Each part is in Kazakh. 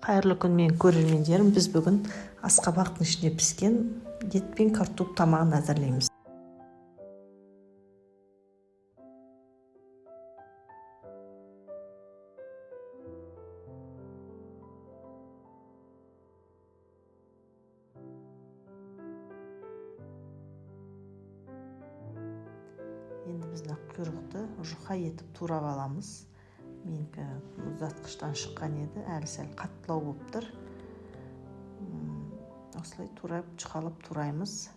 Қайырлы күн менің көрермендерім. Біз бүгін асқабақтың ішінде піскен ет пен картоп тамағын әзірлейміз. Енді біз құйрықты жұқа етіп турап аламыз. Менікі мұздатқыштан шыққан еді, әлі сәл қаттылау болып тұр. Осылай турап, жұқалап тураймыз.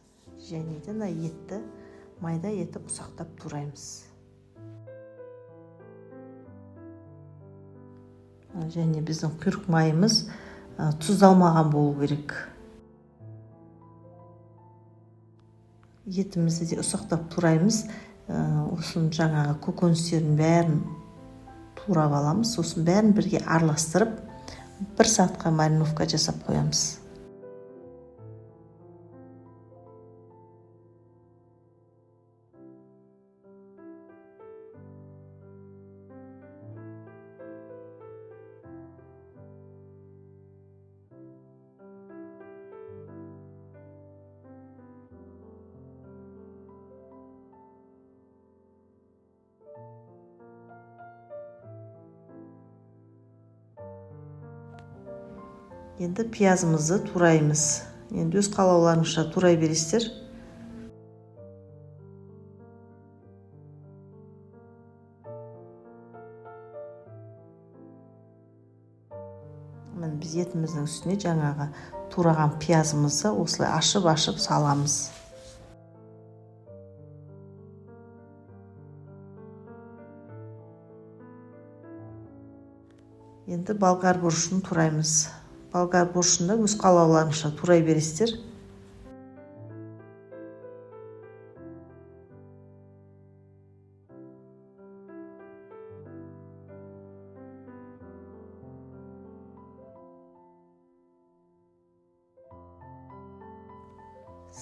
Және де етті майда етіп ұсақтап тураймыз. Және біздің құйрық майымыз тұздалмаған болу керек. Етімізді де ұсақтап тураймыз. Осын жаңағы көкөністердің бәрін турап аламыз. Сосын бәрін бірге араластырып, 1 сағатқа мариновка жасап қоямыз. Енді пиязымызды тураймыз. Енді өз қалауларыңызша турай бересіздер. Біз етіміздің үстіне жаңағы тураған пиязымызды осылай ашып саламыз. Енді болгар борщын тураймыз. Болгар борщында өз қалауларыңызша турай бересіздер.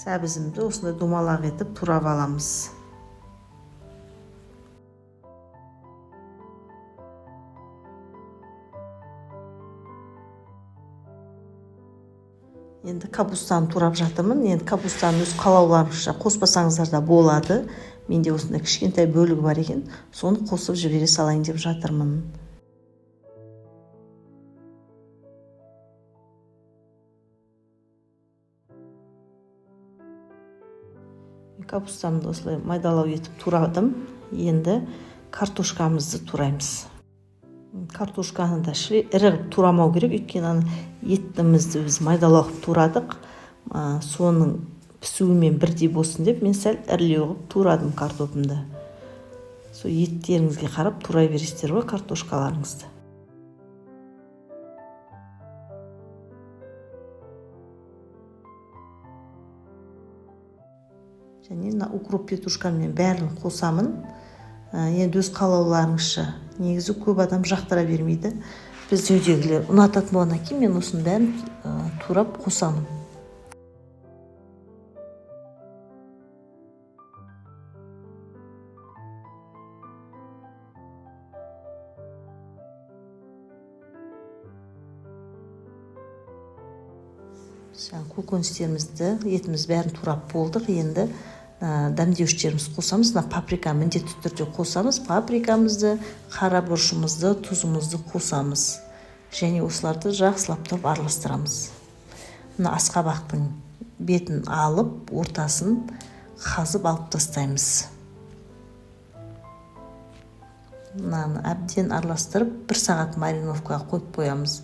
Сәбізімді осындай домалақ етіп турап аламыз. Енді капустаны турап жатырмын. Енді капустаны өз қалауларыңызша қоспасаңыздар да болады. Менде осындай кішкентай бөлігі бар екен. Соны қосып жібере салайын деп жатырмын. Капустамды осылай майдалау етіп турадым. Енді картошкамызды тураймыз. Картошканы да ірі турамау керек, өйткені етімізді біз майдалау турадық. Соның пісуімен бірдей болсын деп мен сәл ірілеу қылып турадым картопымды. Сол еттеріңізге қарап турай бересіздер ғой картошкаларыңызды. Және укроп петрушкамен бәрін қосамын. Енді өз қалауларыңызша. Негізі көп адам жақтыра бермейді. Біз үйдегілер ұнататын болғаннан кейін мен осының бәрін турап қосамын. Көкөністерімізді, етіміз бәрін турап болдық. Енді дәмдеуіштеріміз қосамыз. Паприка міндетті түрде қосамыз. Паприкамызды, қара бұрышымызды, тұзымызды қосамыз. Және осыларды жақсылап араластырамыз. Асқабақтың бетін алып, ортасын қазып алып тастаймыз. Әбден араластырып, 1 сағат мариновкаға қойып қоямыз.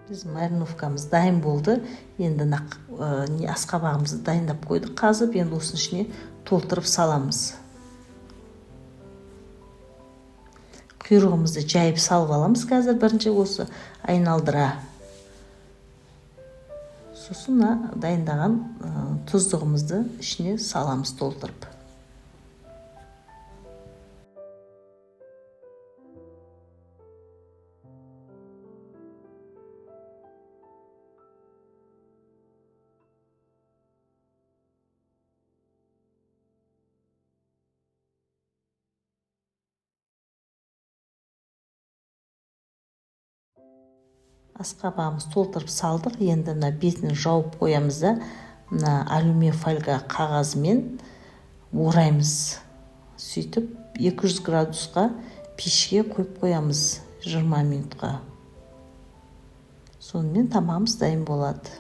Біз мариновкамыз дайын болды. Енді асқабағымызды дайындап қойдық қазып. Енді осының ішіне толтырып саламыз. Құйрығымызды жайып салып аламыз қазір бірінші осы айналдыра. Сосын дайындаған тұздығымызды ішіне саламыз толтырып. Асқабағымыз толтырып салдық. Енді мына бетін жауып қоямыз да, мына алюминий фольга қағазымен ораймыз. Сөйтіп 200 градусқа пешке қойып қоямыз 20 минутқа. Сонымен тамағымыз дайын болады.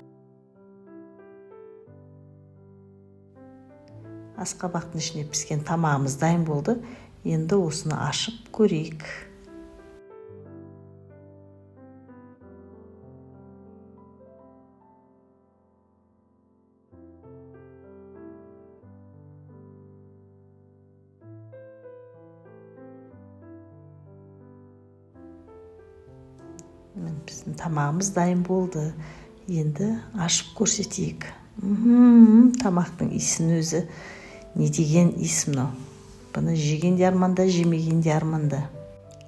Асқабақтың ішіне піскен тамағымыз дайын болды. Енді осыны ашып көрейік. Біздің тамағымыз дайын болды. Енді ашып көрсетейік. Тамақтың иісін өзі не деген иіс мынау. Бұны жеген де арманда, жемеген де арманда.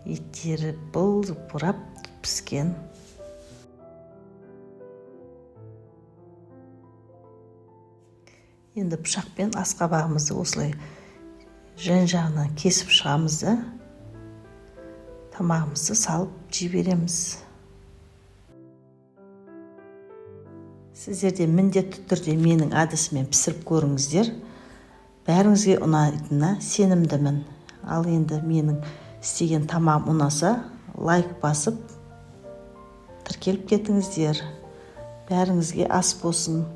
Еттері бұрап піскен. Енді пышақпен асқабағымызды осылай жан-жағынан кесіп шығамыз да, тамағымызды салып жей береміз. Сіздер де міндетті түрде менің әдісімен пісіріп көріңіздер. Бәріңізге ұнайтынына сенімдімін. Ал енді менің істеген тамағым ұнаса, лайк басып тіркеліп кетіңіздер. Бәріңізге ас болсын.